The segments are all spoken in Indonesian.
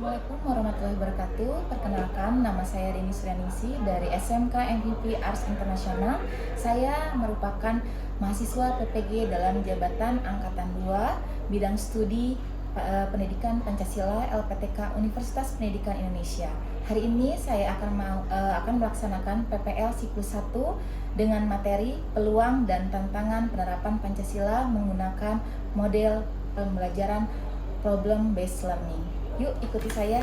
Assalamualaikum warahmatullahi wabarakatuh. Perkenalkan, nama saya Deni Suryaningsih dari SMK MVP Arts Internasional. Saya merupakan mahasiswa PPG dalam jabatan Angkatan 2 bidang studi Pendidikan Pancasila LPTK Universitas Pendidikan Indonesia. Hari ini saya akan melaksanakan PPL siklus 1 dengan materi peluang dan tantangan penerapan Pancasila menggunakan model pembelajaran problem based learning. Yuk ikuti saya.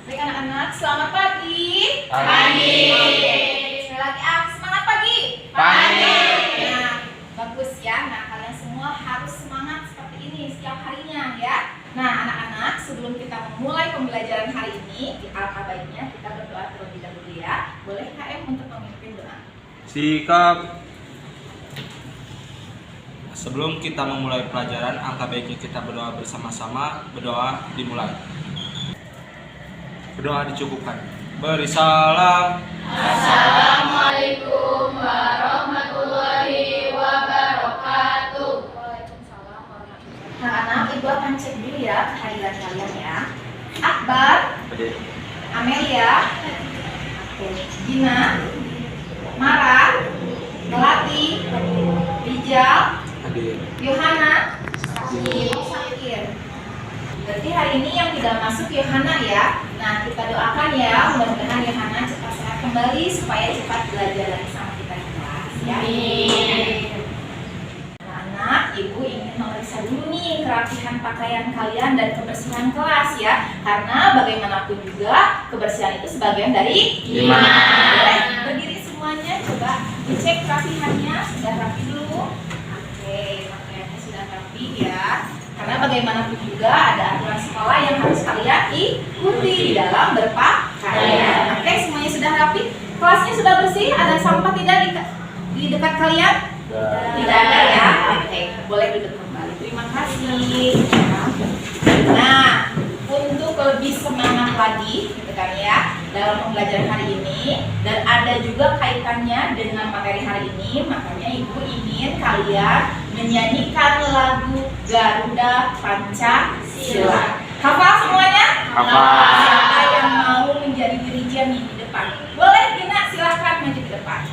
Baik anak-anak, selamat pagi. Pagi. Oke, sekali lagi semangat pagi. Pagi. Nah, bagus ya. Nah, kalian semua harus semangat seperti ini setiap harinya ya. Nah, anak-anak, sebelum kita memulai pembelajaran hari ini, alangkah baiknya kita berdoa terlebih dahulu ya. Boleh KM untuk memimpin doa? Sikap. Sebelum kita memulai pelajaran, alangkah baiknya kita berdoa bersama-sama. Berdoa dimulai. Berdoa dicukupkan. Beri salam. Assalamualaikum warahmatullahi wabarakatuh. Waalaikumsalam warahmatullahi wabarakatuh. Anak-anak, Ibu akan cek dulu ya kehadiran kalian ya. Akbar, Amelia, Gina, Mara, Melati, Rijal, Yohana, Sakir. Berarti hari ini yang tidak masuk Yohana ya. Nah, kita doakan ya, mudah-mudahan Yohana cepat sehat kembali supaya cepat belajar lagi sama kita di kelas ya. Anak-anak, Ibu ingin memeriksa dulu nih kerapihan pakaian kalian dan kebersihan kelas ya. Karena bagaimanapun juga kebersihan itu sebagian dari Iman. Boleh berdiri semuanya, coba dicek kerapihannya, sudah rapi dulu. Oke, pakaiannya sudah rapi ya. Karena bagaimanapun juga ada aturan sekolah yang harus kalian ikuti di dalam berpakaian. Oke, semuanya sudah rapi. Kelasnya sudah bersih. Ada sampah tidak di dekat kalian? Tidak ada ya. Oke, boleh duduk kembali. Terima kasih. Nah, untuk lebih semangat lagi, gitu kan ya, dalam pembelajaran hari ini, dan ada juga kaitannya dengan materi hari ini, makanya Ibu ingin kalian menyanyikan lagu Garuda Pancasila. Hafal semuanya? Hafal. Siapa yang mau menjadi dirijen nih di depan? Boleh, Gina, silakan maju ke depan.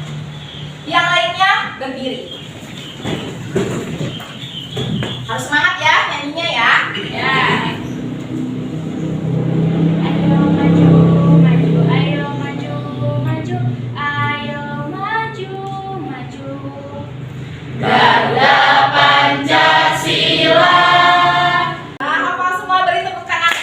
Yang lainnya berdiri. Harus semangat ya nyanyinya ya. Ya. Ayo maju, maju, ayo maju, maju, ayo maju, maju. Garuda Pancasila. Nah, hafal semua, beri tepuk tangan.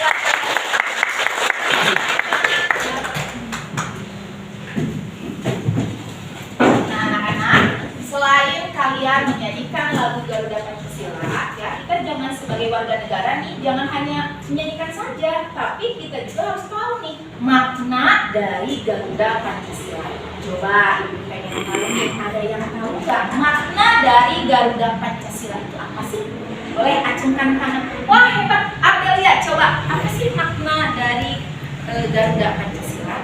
Nah, anak-anak, selain kalian menyanyikan lagu Garuda Pancasila, ya, kita jangan sebagai warga negara nih, jangan hanya menyanyikan saja, tapi kita juga harus tahu nih makna dari Garuda Pancasila. Coba Ibu pengen tahu nih, ada yang tahu nggak makna dari Garuda Pancasila itu apa sih? Boleh acungkan tangan. Wah, hebat. Amelia, coba apa sih makna dari Garuda Pancasila?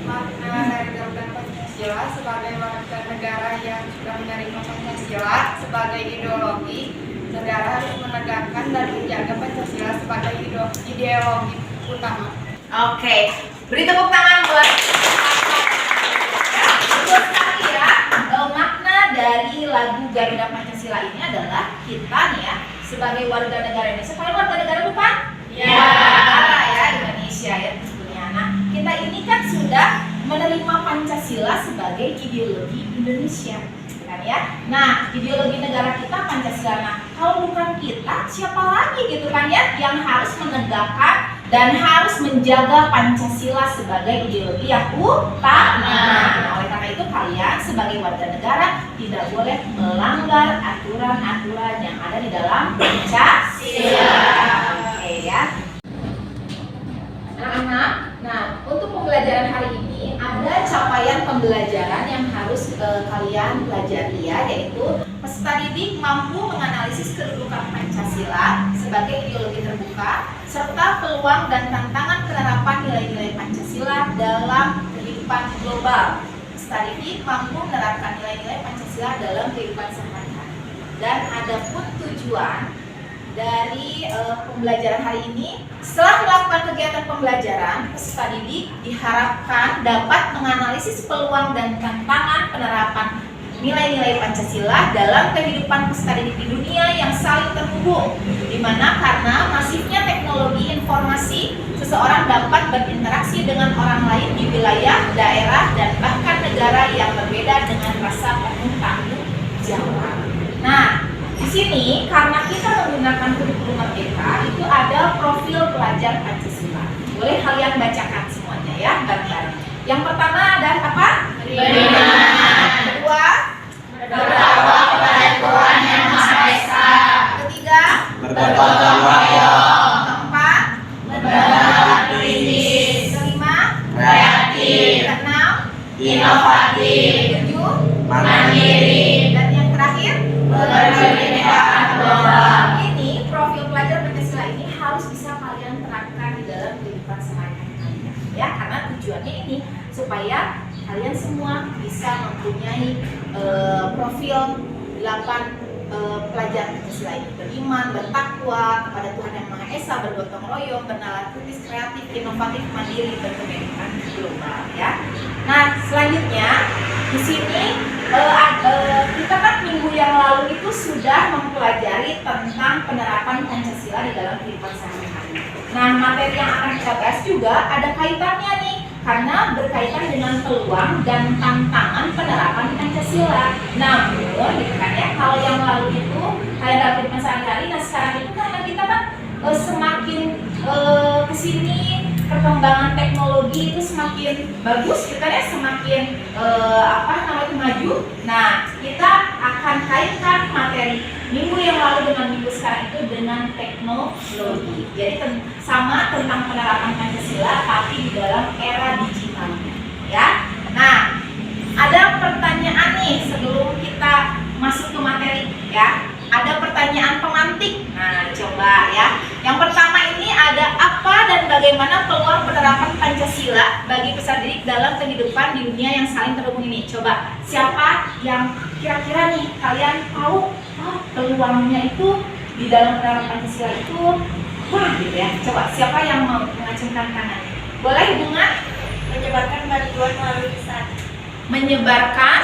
Makna dari Garuda Pancasila sebagai warga negara yang sudah menerima Pancasila sebagai ideologi, negara harus menegakkan dan menjaga Pancasila sebagai ideologi utama. Oke, beri tepuk tangan buat betul sekali ya. Makna dari lagu Garuda Pancasila ini adalah kita nih ya sebagai warga negara Indonesia. Kalian warga negara bukan? Ya. Negara ya, Indonesia ya tentunya. Nah, kita ini kan sudah menerima Pancasila sebagai ideologi Indonesia, kan ya. Nah, ideologi negara kita Pancasila. Nah, kalau bukan kita, siapa lagi gitu kan ya yang harus menegakkan dan harus menjaga Pancasila sebagai ideologi yang utama. Nah, oleh karena itu kalian sebagai warga negara tidak boleh melanggar aturan-aturan yang ada di dalam Pancasila. Oke ya. anak-anak. Nah, untuk pembelajaran hari ini ada capaian pembelajaran yang harus kalian pelajari ya, yaitu peserta didik mampu menganalisis kedudukan Pancasila sebagai ideologi terbuka serta peluang dan tantangan penerapan nilai-nilai Pancasila dalam kehidupan global. Peserta didik mampu menerapkan nilai-nilai Pancasila dalam kehidupan sehari-hari. Dan ada pun tujuan dari pembelajaran hari ini, setelah melakukan kegiatan pembelajaran, peserta didik diharapkan dapat menganalisis peluang dan tantangan penerapan nilai-nilai Pancasila dalam kehidupan peserta didik di dunia yang saling terhubung, di mana karena masifnya teknologi informasi, seseorang dapat berinteraksi dengan orang lain di wilayah, daerah, dan bahkan negara yang berbeda dengan rasa penuh tanggung jawab. Nah, di sini karena kita menggunakan kurikulum merdeka, itu ada profil pelajar Pancasila. Boleh kalian bacakan semuanya ya, bareng-bareng. Yang pertama ada apa? Beriman. Kedua, Bertakwa kepada Tuhan Yang Maha Esa. ketiga, Bergotong royong, keempat, Berbenah kritis. kelima, Kreatif. keenam, Inovatif. ketujuh, Mandiri. dan yang terakhir, Berkebinekaan global. Ini profil pelajar Pancasila ini harus bisa kalian terapkan di dalam kehidupan sehari-hari kalian. Ya, karena tujuannya ini supaya kalian semua bisa mempunyai profil 8 pelajar Pancasila ini: beriman, bertakwa kepada Tuhan Yang Maha Esa, bergotong royong, bernalar kritis, kreatif, inovatif, mandiri, berkebinekaan global. Ya. Nah, selanjutnya di sini kita kan minggu yang lalu itu sudah mempelajari tentang penerapan Pancasila di dalam kehidupan sehari-hari. Nah, materi yang akan kita bahas juga ada kaitannya nih, karena berkaitan dengan peluang dan tantangan penerapan Pancasila. Namun, gitu kan ya, kalau yang lalu itu kayak dalam kehidupan sehari-hari, nah sekarang itu karena kita kan semakin kesini perkembangan teknologi itu semakin bagus, kita ya semakin maju. Nah, kita akan kaitkan materi minggu yang lalu dengan minggu sekarang itu dengan teknologi. Jadi sama tentang penerapan Pancasila tapi di dalam era digital, ya. Nah, ada pertanyaan nih sebelum kita masuk ke materi, ya. Ada pertanyaan pemantik. Nah, coba ya. Yang pertama ini ada apa dan bagaimana peluang penerapan Pancasila bagi peserta didik dalam kehidupan di dunia yang saling terhubung ini. Coba, siapa yang kira-kira nih kalian tahu peluangnya itu di dalam penerapan Pancasila itu wah gitu ya. Coba, siapa yang mau mengacungkan tangan? Boleh, Bunga? Menyebarkan bantuan melalui pesan. Menyebarkan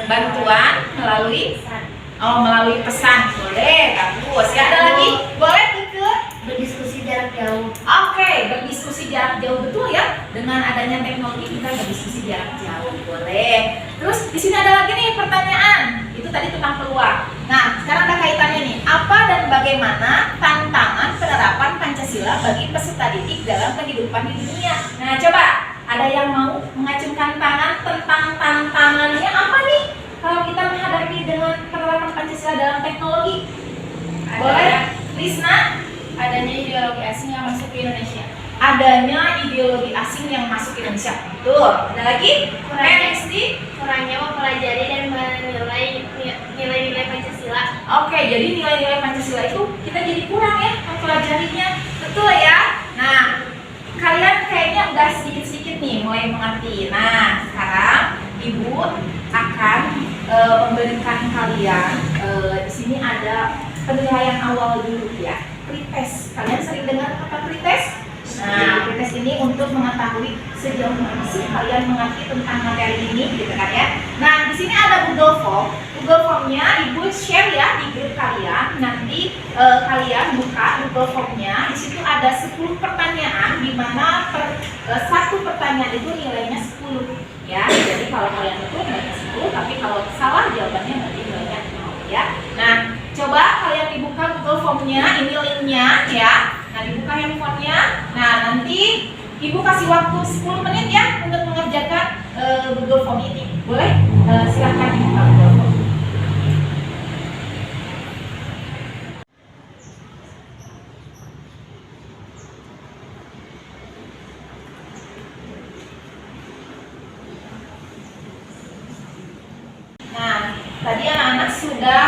bantuan melalui melalui pesan. Boleh, bagus. Ya, ada lagi? Boleh, Keke? Berdiskusi jarak jauh. Oke, berdiskusi jarak jauh, betul ya. Dengan adanya teknologi kita berdiskusi jarak jauh, boleh. Terus di sini ada lagi nih pertanyaan. Itu tadi tentang peluang. Nah, sekarang ada kaitannya nih. Apa dan bagaimana tantangan penerapan Pancasila bagi peserta didik dalam kehidupan di dunia? Nah, coba ada yang mau mengacungkan tangan tentang tantangannya apa nih? Kalau kita menghadapi dengan penerapan Pancasila dalam teknologi, boleh, Lisna? Adanya ideologi asing yang masuk ke Indonesia. Adanya ideologi asing yang masuk ke Indonesia, betul. Ada lagi? Kurangnya mempelajari dan menilai nilai-nilai Pancasila. Oke, jadi nilai-nilai Pancasila itu kita jadi kurang ya mempelajarinya, betul ya. Nah, kalian kayaknya udah sedikit-sedikit nih mulai mengerti. Nah, sekarang Ibu akan memberikan kalian di sini ada penilaian awal dulu ya, pretest. Kalian sering dengar kata pretest? Nah, pretest ini untuk mengetahui sejauh mana sih kalian mengerti tentang materi ini, gitu kan ya. Nah, di sini ada Google Form. Google Formnya Ibu share ya di grup kalian. Nanti kalian buka Google Formnya. Di situ ada 10 pertanyaan, di mana satu pertanyaan itu nilainya 10. Ya, jadi kalau kalian betul nilainya 10, tapi kalau salah jawabannya berarti nilainya 0 ya. Nah, coba kalian dibuka Google Formnya, ini linknya ya. Nah, dibuka handphonenya. Nah, nanti Ibu kasih waktu 10 menit ya untuk mengerjakan Google Form ini. Boleh? Silahkan dibuka Google Form. tadi anak-anak sudah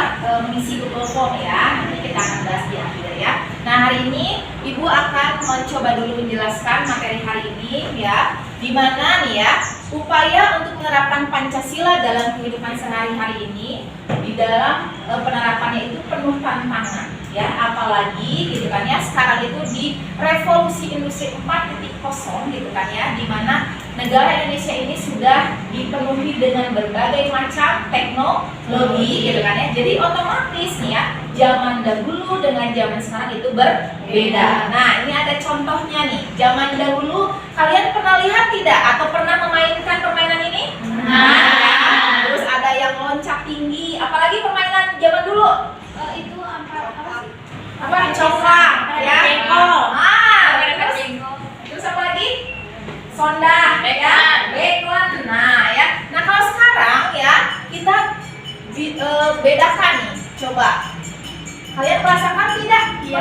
mengisi Google Form ya. Nanti kita akan bahas di akhir ya. Nah, hari ini Ibu akan mencoba dulu menjelaskan materi hari ini ya, di mana nih ya upaya untuk menerapkan Pancasila dalam kehidupan sehari-hari ini. Di dalam penerapannya itu penuh tantangan ya, apalagi gitu kan ya, sekarang itu di revolusi industri 4.0 gitu kan ya, di mana negara Indonesia ini sudah dipenuhi dengan berbagai macam teknologi gitu kan ya. Jadi otomatis nih ya, zaman dahulu dengan zaman sekarang itu berbeda. Nah, ini ada contohnya nih. Zaman dahulu kalian pernah lihat tidak atau pernah memainkan permainan ini? Nah, terus ada yang loncat tinggi, apalagi permainan zaman dulu. Itu apa sih? Apa? Congklak ya. Terus apa lagi? Sonda, ya, backland. Nah, ya. Nah, kalau sekarang ya kita bedakan nih. Coba. Kalian merasakan tidak? Iya.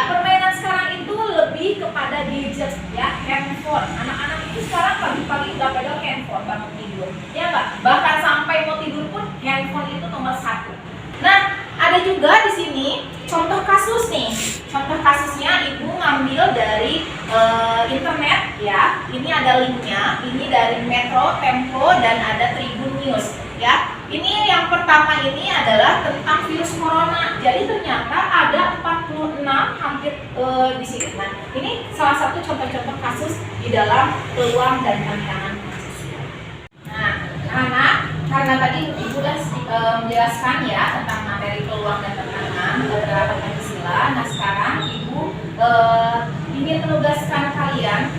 Permainan sekarang itu lebih kepada gadget ya, handphone. Anak-anak itu sekarang pagi-pagi udah pegang handphone bangun tidur. Ya enggak? Bahkan sampai mau tidur pun handphone itu nomor 1. Nah, ada juga di sini contoh kasus nih. Contoh kasusnya Ibu ngambil dari internet ya. Ini ada linknya. Ini dari Metro, Tempo, dan ada Tribun News ya. Ini yang pertama ini adalah tentang virus corona. Jadi ternyata ada 46 hampir di sini. Nah, ini salah satu contoh-contoh kasus di dalam peluang dan tantangan Pancasila. Nah, anak, karena tadi Ibu sudah menjelaskan ya tentang materi peluang dan tantangan penerapan Pancasila. Nah, sekarang Ibu ingin menugaskan kalian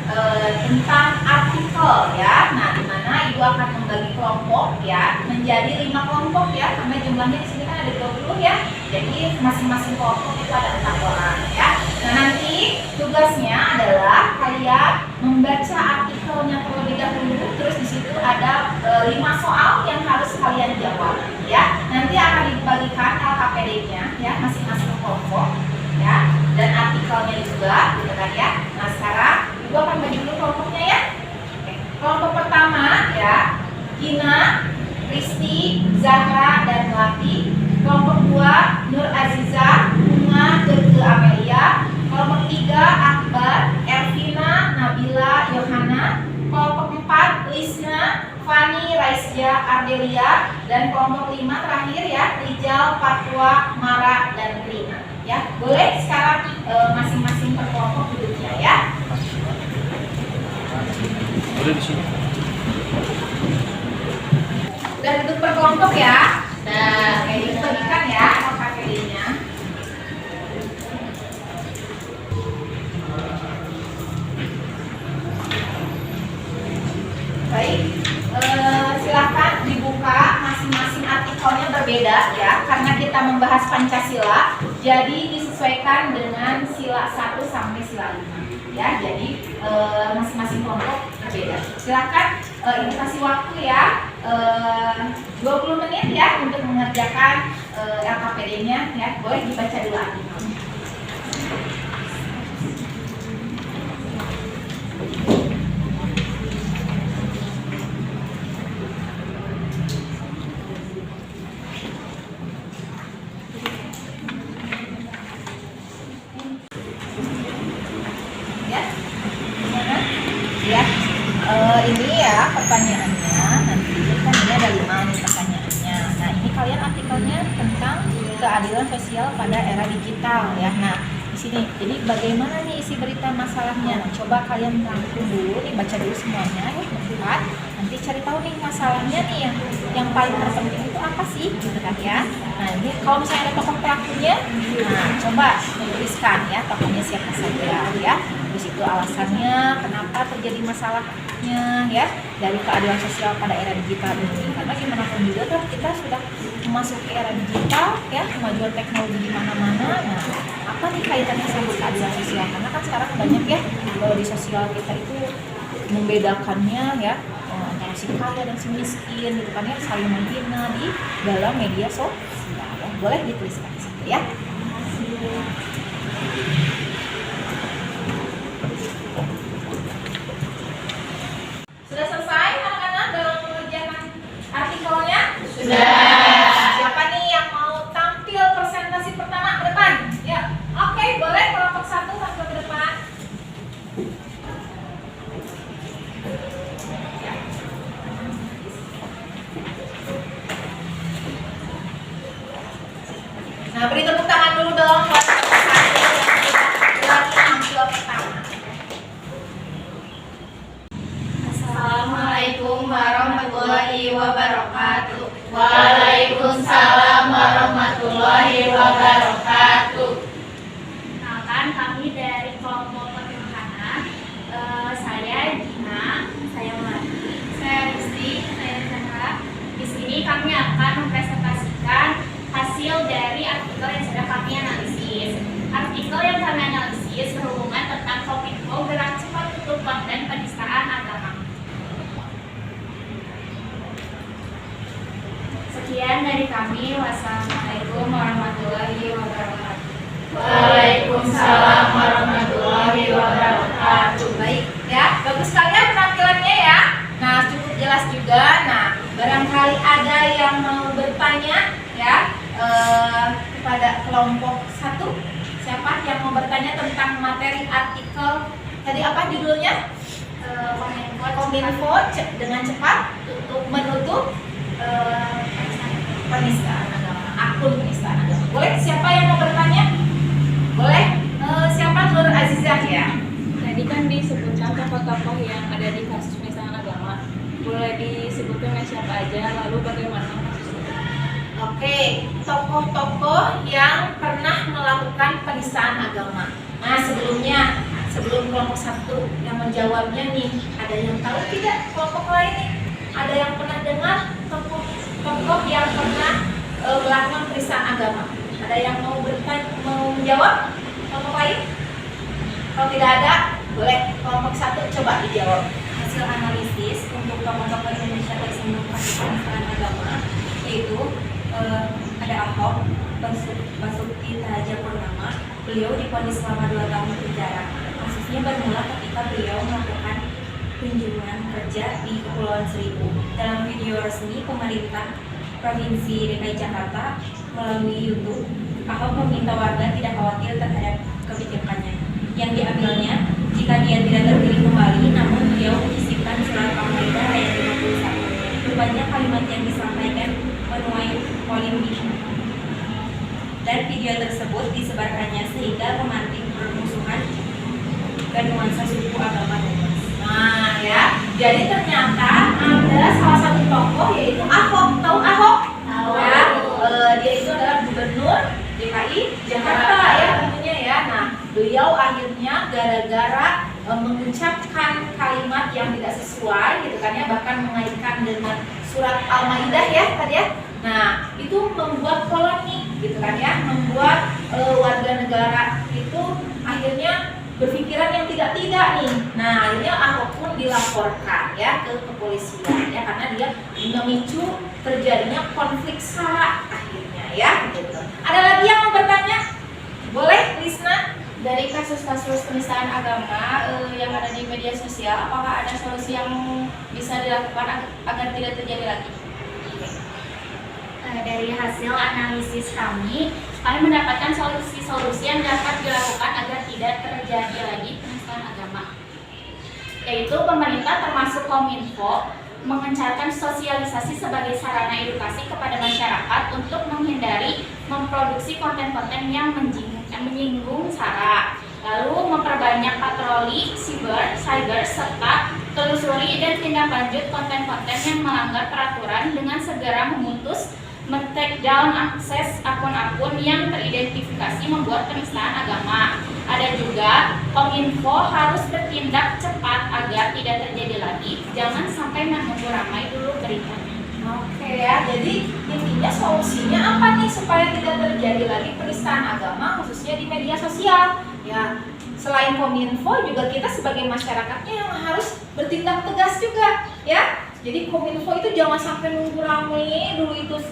tentang artikel ya. Nah, di mana Ibu akan membagi kelompok ya menjadi 5 kelompok ya, karena jumlahnya di sini kan ada 20 ya. Jadi masing-masing kelompok itu ada 4 orang ya. Nah, nanti tugasnya adalah kalian membaca artikelnya terlebih dahulu. Terus di situ ada 5 soal yang harus kalian jawab ya. Nanti akan dibagikan LKPD-nya ya masing-masing kelompok ya, dan artikelnya juga gitu kan ya. Nah, sekarang Ibu akan bagi dulu kelompoknya ya. Oke. Kelompok pertama ya, Gina, Kristi, Zahra, dan Melati. Kelompok 2, Nur Aziza, Bunga, Gege, Amelia. Kelompok 3, Akbar, Ervina, Nabila, Yohana. Kelompok 4, Lisna, Fani, Raisya, Ardelia. Dan kelompok 5 terakhir ya, Rijal, Fatwa, Mara, dan Rina. Ya, boleh sekarang masing-masing per kelompok duduknya ya. Boleh di sini. Dan duduk per kelompok ya. Nah, kayak gitu bagikan ya LKPD-nya. Baik, silakan dibuka masing-masing artikelnya berbeda ya, karena kita membahas Pancasila. Jadi disesuaikan dengan sila 1 sampai sila 5 ya. Jadi masing-masing kelompok berbeda. Silakan Ibu kasih waktu ya 20 menit ya untuk mengerjakan LKPD-nya ya. Boleh dibaca dulu artikelnya. Ini ya pertanyaannya, nanti kan ini ada 5 nih pertanyaannya. Nah, ini kalian artikelnya tentang keadilan sosial pada era digital ya. Nah, di sini jadi bagaimana nih isi berita masalahnya. Nah, coba kalian rangkum dulu nih, baca dulu semuanya ya, teman-teman. Nanti cari tahu nih masalahnya nih yang paling terpenting itu apa sih gitu kan ya. Nah, ini kalau misalnya ada tokoh pelakunya, nah coba tuliskan ya tokohnya siapa saja ya. Terus itu alasannya kenapa terjadi masalahnya ya dari keadilan sosial pada era digital ini. Karena gimana pun juga kan kita sudah memasuki era digital ya, kemajuan teknologi di mana-mana. Nah, apa nih kaitannya sama keadilan sosial? Karena kan sekarang banyak ya kalau di sosial kita itu membedakannya ya antara si kaya dan si miskin gitu kan ya, saling menghina di dalam media sosial ya. Boleh dituliskan di situ ya. Sudah selesai anak-anak dalam mengerjakan artikelnya? Sudah. Sekian dari kami. Wassalamualaikum warahmatullahi wabarakatuh. Waalaikumsalam warahmatullahi wabarakatuh. Baik ya, bagus sekali ya penampilannya ya. Nah, cukup jelas juga. Nah, barangkali ada yang mau bertanya ya kepada kelompok 1. Siapa yang mau bertanya tentang materi artikel tadi apa judulnya? Kominfo dengan cepat untuk menutup penistaan agama, akun penistaan agama. Boleh siapa yang mau bertanya? Boleh. Siapa? Nur Azizah ya. Tadi kan disebutkan tokoh-tokoh yang ada di kasus penistaan agama. Boleh disebutkan siapa aja, lalu bagaimana kasusnya? Oke, tokoh-tokoh yang pernah melakukan penistaan agama. Nah, sebelum kelompok 1 yang menjawabnya nih, ada yang tahu tidak kelompok lain nih? Ada yang pernah dengar tokoh yang pernah melakukan penistaan agama? Ada yang mau menjawab kelompok lain? Kalau tidak ada, boleh kelompok 1 coba dijawab. Hasil analisis untuk tokoh-tokoh Indonesia tersinggung kasus penistaan agama yaitu ada Ahok, Basuki Cahayapurnama. Beliau divonis selama 2 tahun penjara. Kasusnya bermula ketika beliau melakukan kunjungan kerja di Kepulauan Seribu. Dalam video resmi pemerintah Provinsi DKI Jakarta melalui YouTube, Ahok meminta warga tidak khawatir terhadap kebijakannya yang diambilnya jika dia tidak terpilih kembali, namun beliau menyisipkan surat Al-Maidah ayat 51. Rupanya kalimat yang disampaikan menuai polemik dan video tersebut disebarkannya sehingga memantik permusuhan dan nuansa suku agama bebas. Nah ya, jadi ternyata ada salah satu tokoh yaitu Ahok. Tahu Ahok? Tahu. Ya, dia itu adalah gubernur DKI Jakarta ya tentunya ya. Nah, beliau akhirnya gara-gara mengucapkan kalimat yang tidak sesuai gitu kan ya, bahkan mengaitkan dengan surat Al-Maidah ya tadi ya. Nah, itu membuat polemik gitu kan ya, membuat warga negara itu akhirnya berpikiran yang tidak-tidak nih. Nah, akhirnya Ahok pun dilaporkan ya ke kepolisian ya karena dia memicu terjadinya konflik SARA akhirnya ya gitu. Ada lagi yang mau bertanya? Boleh, Lisna? Dari kasus-kasus penistaan agama yang ada di media sosial, apakah ada solusi yang bisa dilakukan agar tidak terjadi lagi? Dari hasil analisis kami mendapatkan solusi-solusi yang dapat dilakukan agar tidak terjadi lagi penistaan agama. Yaitu pemerintah termasuk Kominfo mengencarkan sosialisasi sebagai sarana edukasi kepada masyarakat untuk menghindari memproduksi konten-konten yang menyinggung SARA. Lalu memperbanyak patroli cyber, serta telusuri dan tindak lanjut konten-konten yang melanggar peraturan dengan segera memutus men-take down akses akun-akun yang teridentifikasi membuat penistaan agama. Ada juga Kominfo harus bertindak cepat agar tidak terjadi lagi. Jangan sampai menunggu ramai dulu beritanya. Oke ya, jadi intinya solusinya apa nih supaya tidak terjadi lagi penistaan agama khususnya di media sosial? Ya, selain Kominfo juga kita sebagai masyarakatnya yang harus bertindak tegas juga ya. Jadi Kominfo itu jangan sampai nunggu ramai dulu itu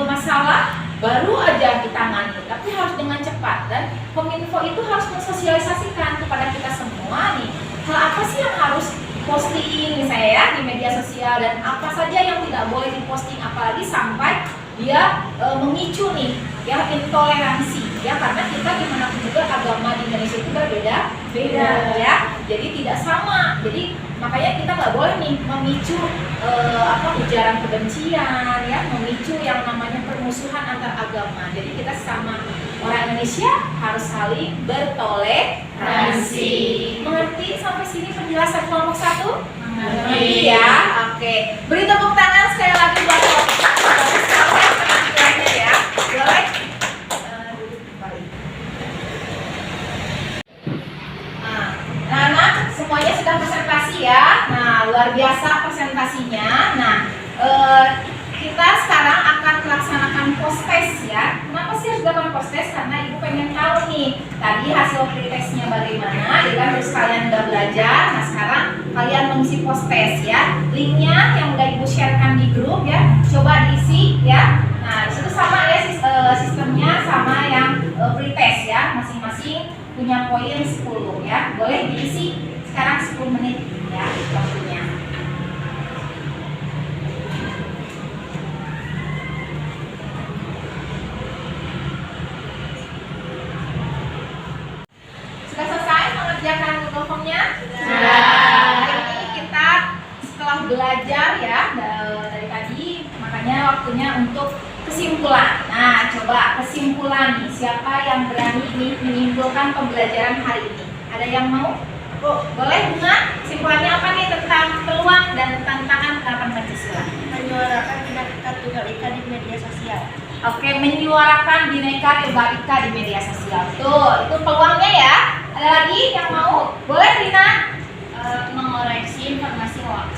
masalah baru aja ditangani, tapi harus dengan cepat. Dan Kominfo itu harus mensosialisasikan kepada kita semua nih hal apa sih yang harus posting misalnya ya di media sosial dan apa saja yang tidak boleh diposting, apalagi sampai dia memicu nih ya intoleransi ya, karena kita dimanapun juga agama di Indonesia itu berbeda-beda ya, jadi tidak sama. Jadi makanya kita nggak boleh nih memicu ujaran kebencian ya, memicu yang namanya permusuhan antar agama. Jadi kita sama orang Indonesia harus saling bertoleransi. Mengerti sampai sini penjelasan kelompok 1? Mengerti ya. Oke, beri tepuk tangan sekali lagi buat kelompok 1. Bagus sekali penampilannya ya. Boleh duduk kembali. Nah, anak semuanya sudah presentasi ya. Nah, luar biasa presentasinya. Nah, kita sekarang akan melaksanakan post-test ya. Kenapa sih harus dilakukan post-test? Karena Ibu pengen tahu nih tadi hasil pretestnya bagaimana. Jadi kan terus kalian udah belajar. Nah sekarang kalian mengisi post-test ya. Linknya yang udah Ibu sharekan di grup ya, coba diisi ya. Nah poin 10 ya. Boleh diisi sekarang 10 menit ya waktunya. Sudah selesai mengerjakan Google Form-nya? Sudah. Hari ini kita setelah belajar ya dari tadi, makanya waktunya untuk kesimpulan. Nah, coba kesimpulan nih, siapa yang berani nih menyimpulkan pembelajaran hari ini? Ada yang mau? Boleh Bunga? Kesimpulannya apa nih tentang peluang dan tantangan penerapan Pancasila? Menyuarakan Bhinneka Tunggal Ika di media sosial. Oke, menyuarakan Bhinneka Tunggal Ika di media sosial. Tuh, itu peluangnya ya. Ada lagi yang mau? Boleh Rina? Mengoreksi informasi hoax.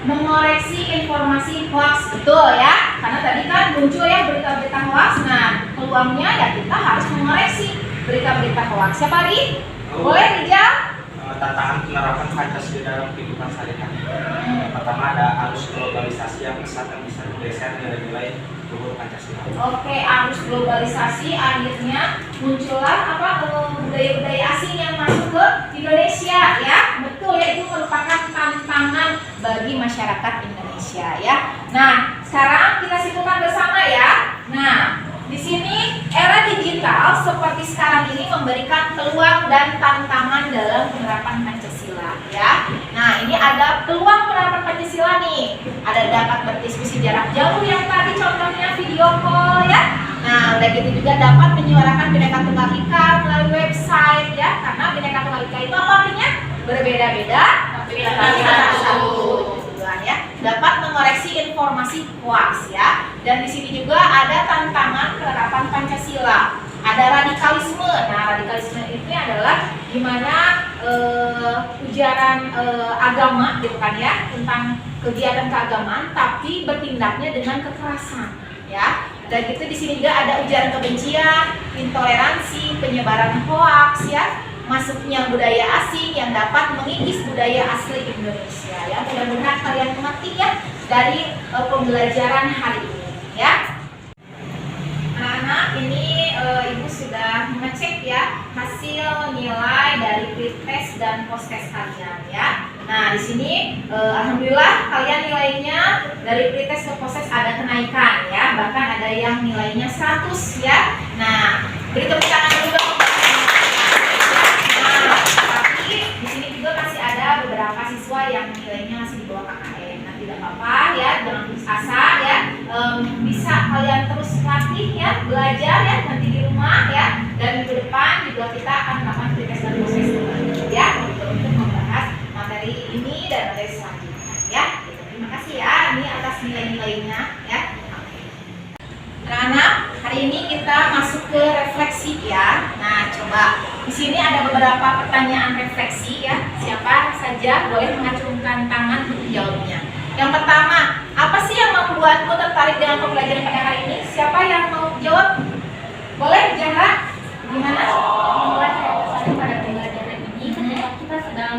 Mengoreksi informasi hoax, betul ya, karena tadi kan muncul ya berita-berita hoax. Nah, peluangnya ya kita harus mengoreksi berita-berita hoax. Siapa lagi? Boleh Rijal? Tantangan penerapan Pancasila dalam kehidupan sehari-hari. Yang pertama ada arus globalisasi yang pesat yang bisa menggeser nilai-nilai luhur Pancasila. Oke, arus globalisasi akhirnya muncullah budaya-budaya asing yang masuk ke Indonesia ya. Betul ya, itu merupakan tantangan bagi masyarakat Indonesia ya. Nah, sekarang kita simpulkan bersama ya. Nah, di sini era digital seperti sekarang ini memberikan peluang dan tantangan dalam penerapan Pancasila ya. Nah, ini ada peluang penerapan Pancasila nih. Ada dapat berdiskusi jarak jauh yang tadi contohnya video call ya. Nah, udah gitu juga dapat menyuarakan Bhinneka Tunggal Ika melalui website ya. Karena Bhinneka Tunggal Ika itu apa artinya? Berbeda-beda tapi satu. Ya, dapat mengoreksi informasi hoax ya. Dan di sini juga ada tantangan penerapan Pancasila. Ada radikalisme. Nah, radikalisme itu adalah gimana ujaran agama gitu kan ya, tentang kegiatan keagamaan tapi bertindaknya dengan kekerasan ya. Dan gitu di sini juga ada ujaran kebencian, intoleransi, penyebaran hoax ya. Masuknya budaya asing yang dapat mengikis budaya asli Indonesia ya. Mudah-mudahan kalian mengerti ya dari pembelajaran hari ini ya. Anak-anak, ini Ibu sudah mengecek ya hasil nilai dari pretest dan posttest kalian ya. Nah, di sini alhamdulillah kalian nilainya dari pretest ke posttest ada kenaikan ya. Bahkan ada yang nilainya 100 ya. Nah, beri tepuk tangan dulu dong. Tapi di sini juga masih ada beberapa siswa yang nilainya masih di bawah KKM. Nah, tidak apa-apa ya, jangan putus asa ya. Bisa kalian terus latih ya, belajar ya nanti di rumah ya. Dan minggu depan juga kita akan melakukan pretest dan proses ya untuk membahas materi ini dan materi selanjutnya ya. Terima kasih ya, ini atas nilai-nilainya ya. Anak-anak, hari ini kita masuk ke refleksi ya. Nah, coba di sini ada beberapa pertanyaan refleksi ya. Siapa saja boleh mengacungkan tangan untuk jawabnya. Yang pertama, apa sih yang membuatmu tertarik dengan pembelajaran pada hari ini? Siapa yang mau jawab? Boleh, Zahra? Gimana? Membuat saya tertarik pada pembelajaran ini ketika kita sedang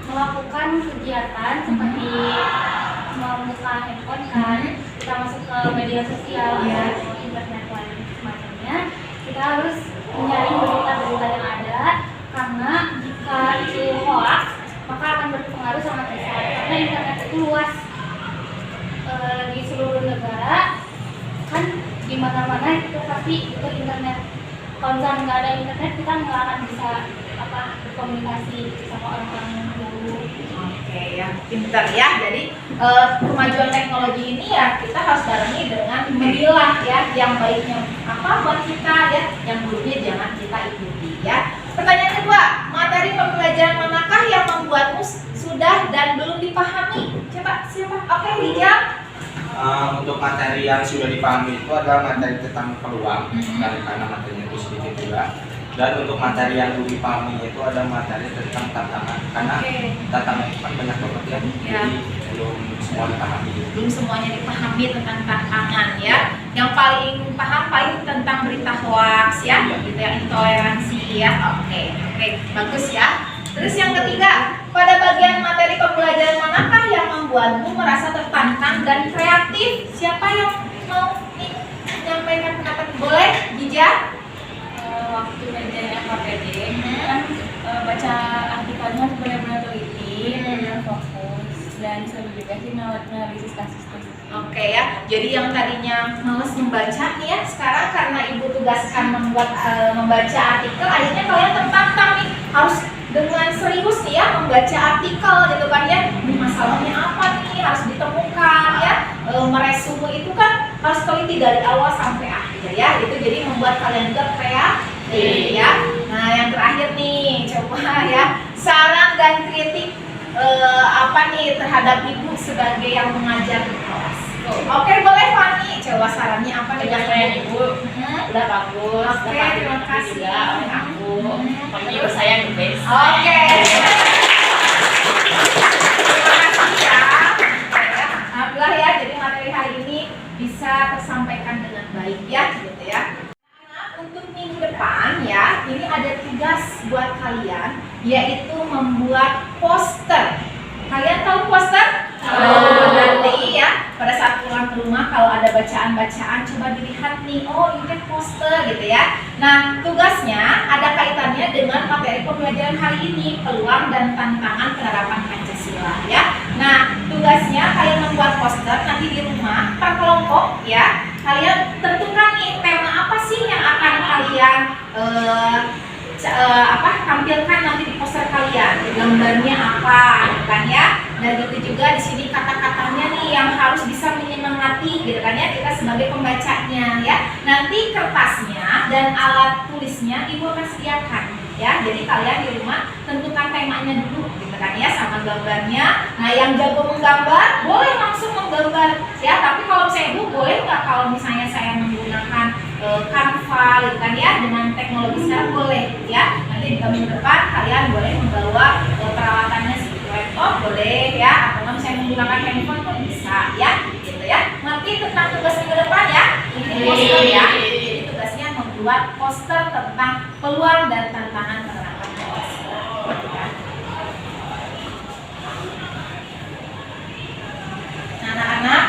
melakukan kegiatan seperti membuka handphone kan, kita masuk ke media sosial ya, internet dan semacamnya. Kita harus mencari berita-berita yang ada, karena jika itu hoax maka akan berpengaruh sangat besar, karena internet itu luas di seluruh negara kan, di mana-mana itu pasti itu internet. Kalau misalnya nggak ada internet, kita nggak akan bisa berkomunikasi sama orang-orang jauh. Oke ya, pintar ya. Jadi kemajuan teknologi ini ya kita harus barengi dengan memilah ya yang baiknya apa buat kita ya, yang buruknya jangan kita ikuti ya. Pertanyaan kedua, materi pembelajaran manakah yang membuatmu sudah dan belum dipahami? Coba siapa? Oke, Rijal. Untuk materi yang sudah dipahami itu adalah materi tentang peluang, karena materinya itu sedikit juga. Dan untuk materi yang belum dipahami itu ada materi tentang tantangan, karena tantangan itu kan banyak banget ya, jadi belum semua dipahami. Belum semuanya dipahami tentang tantangan ya. Yang paling paham paling tentang berita hoax ya, gitu ya, intoleransi ya. Oke, bagus ya. Terus yang ketiga, pada bagian materi pembelajaran manakah yang membuatmu merasa tertantang dan kreatif? Siapa yang mau menyampaikan pendapat? Boleh, Jija? Waktu belajar FKPD dan seru juga sih analisis kasus. Oke ya, jadi yang tadinya males membaca nih ya, sekarang karena ibu tugaskan membaca artikel, akhirnya kalian tertantang nih harus dengan serius nih ya membaca artikel gitu kan ya. Ini masalahnya apa nih, harus ditemukan ya. Meresume itu kan harus teliti dari awal sampai akhir ya. Itu jadi membuat kalian juga kreatif ya. Nah yang terakhir nih, coba ya saran dan kritik apa nih terhadap ibu sebagai yang mengajar di kelas. Oke, boleh Fani. Coba sarannya apa nih? Penyampaian ibu udah bagus. Oke, terima kasih. Juga oleh aku. Pokoknya ibu saya yang the best. Oke. Terima kasih ya. Alhamdulillah ya, jadi materi hari ini bisa tersampaikan dengan baik ya, gitu ya. Untuk minggu depan ya, ini ada tugas buat kalian, yaitu membuat poster. Kalian tahu poster? Nanti ya, pada saat pulang ke rumah kalau ada bacaan-bacaan, coba dilihat nih, oh ini kan poster gitu ya. Nah, tugasnya ada kaitannya dengan materi pembelajaran hari ini, peluang dan tantangan penerapan Pancasila ya. Nah, tugasnya kalian membuat poster nanti di rumah per kelompok ya. Kalian tentukan nih tema apa sih yang akan kalian tampilkan nanti di poster kalian, gambarnya apa, kan ya. Dan itu juga di sini kata-katanya nih yang harus bisa menyemangati, gitu kan ya, kita sebagai pembacanya ya. Nanti kertasnya dan alat tulisnya ibu akan sediakan ya. Jadi kalian di rumah tentukan temanya dulu, gitu kan ya, sama gambarnya. Nah yang jago menggambar boleh langsung menggambar ya. Tapi kalau misalnya ibu boleh nggak kalau misalnya saya menggunakan Canva, gitu kan ya, dengan teknologi sekarang boleh ya. Nanti di minggu depan kalian boleh membawa peralatannya seperti laptop boleh ya, atau misalnya menggunakan handphone pun bisa ya, gitu ya. Nanti tentang tugas minggu depan ya, ini poster ya. Jadi tugasnya membuat poster tentang peluang dan tantangan penerapan Pancasila. Nah, anak-anak,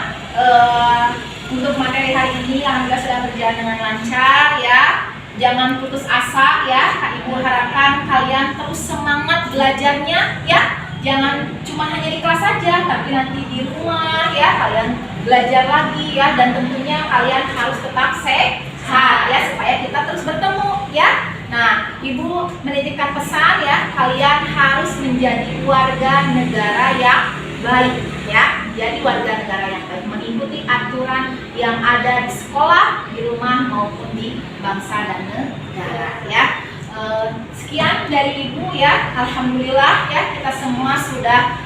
untuk materi hari ini alhamdulillah sudah berjalan dengan lancar ya. Jangan putus asa ya. Kak Ibu harapkan kalian terus semangat belajarnya ya. Jangan cuma hanya di kelas saja, tapi nanti di rumah ya kalian belajar lagi ya. Dan tentunya kalian harus tetap sehat ya, supaya kita terus bertemu ya. Nah, Ibu menitipkan pesan ya, kalian harus menjadi warga negara yang baik ya. Jadi warga negara yang baik, mengikuti aturan yang ada di sekolah, di rumah maupun di bangsa dan negara ya. Sekian dari Ibu ya, alhamdulillah ya kita semua sudah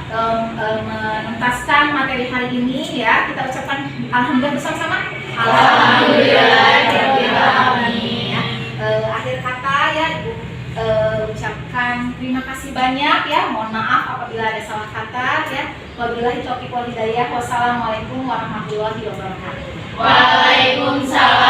menuntaskan materi hari ini ya. Kita ucapkan alhamdulillah bersama-sama. Alhamdulillah ya. Akhir kata ya Ibu ucapkan terima kasih banyak ya. Mohon maaf apabila ada salah kata ya. Wabillahi taufiq wal hidayah. Wassalamualaikum warahmatullahi wabarakatuh. Waalaikumsalam.